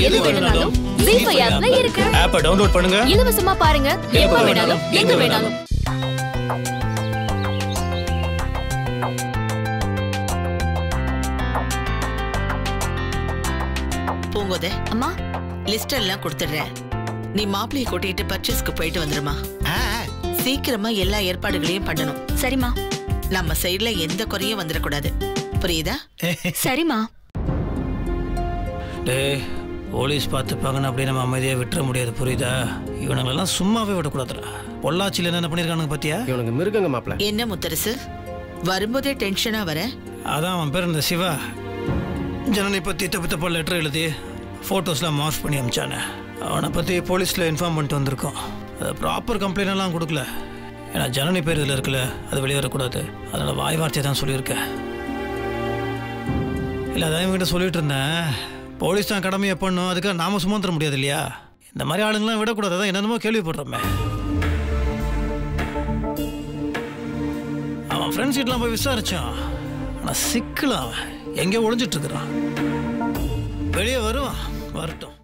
எது வேணும்னாலும் ஜீ5 ஆப்ல இருக்கு. ஆப்பை டவுன்லோட் பண்ணுங்க. இலவசமா பாருங்க. எப்ப வேணாலும் எங்க வேணாலும். பூங்கோதே, அம்மா லிஸ்ட் எல்லாம் கொடுத்துடுறேன். நீ மாப்பிளைய கூட்டிட்டு பர்ச்சேஸ்க்கு போயிட்டு வந்துருமா. சீக்கிரமா எல்லா ஏற்பாடுகளையும் பண்ணணும். சரிம்மா. நம்ம சைடுல எந்த குறையும் வந்துடக்கூடாது. புரியுதா? சரிம்மா. டேய், போலீஸ் பார்த்துப்பாங்கன்னு அப்படியே நம்ம அமைதியாக விட்டுற முடியாது, புரியுதா? இவனுங்களெல்லாம் சும்மாவே விடக்கூடாதுடா. பொள்ளாச்சியில் என்ன பண்ணியிருக்கானுங்க பார்த்தியா? இவனுக்கு மிருகங்க மாப்பிள்ள. என்ன முத்தரசு, வரும்போதே டென்ஷனா வர? அதான் அவன் பேர் இந்த சிவா. ஜனனி பற்றி தப்பு தப்பா லெட்டர் எழுதி ஃபோட்டோஸ்லாம் மார்க் பண்ணி அமிச்சானே. அவனை பற்றி போலீஸில் இன்ஃபார்ம் பண்ணிட்டு வந்திருக்கோம். அது ப்ராப்பர் கம்ப்ளைண்ட்லாம் கொடுக்கல. ஏன்னா ஜனனி பேர் இதில் இருக்குல்ல, அது வெளியே வரக்கூடாது. அதனால் வாய் வார்த்தையை தான் சொல்லியிருக்கேன். இல்லை, அதான் இவங்ககிட்ட சொல்லிட்டு இருந்தேன். போலீஸ் தான் கடமையை பண்ணும், அதுக்காக நாம சுமந்துட முடியாது இல்லையா? இந்த மாதிரி ஆளுங்களாம் விடக்கூடாது. அதான் என்னென்னமோ கேள்விப்படுறோமே. அவன் ஃப்ரெண்ட்ஸ் கிட்டலாம் போய் விசாரிச்சான். ஆனால் சிக்கலாம் அவன் எங்கேயோ ஒளிஞ்சிட்டு இருக்கிறான். வெளியே வருவான், வரட்டும்.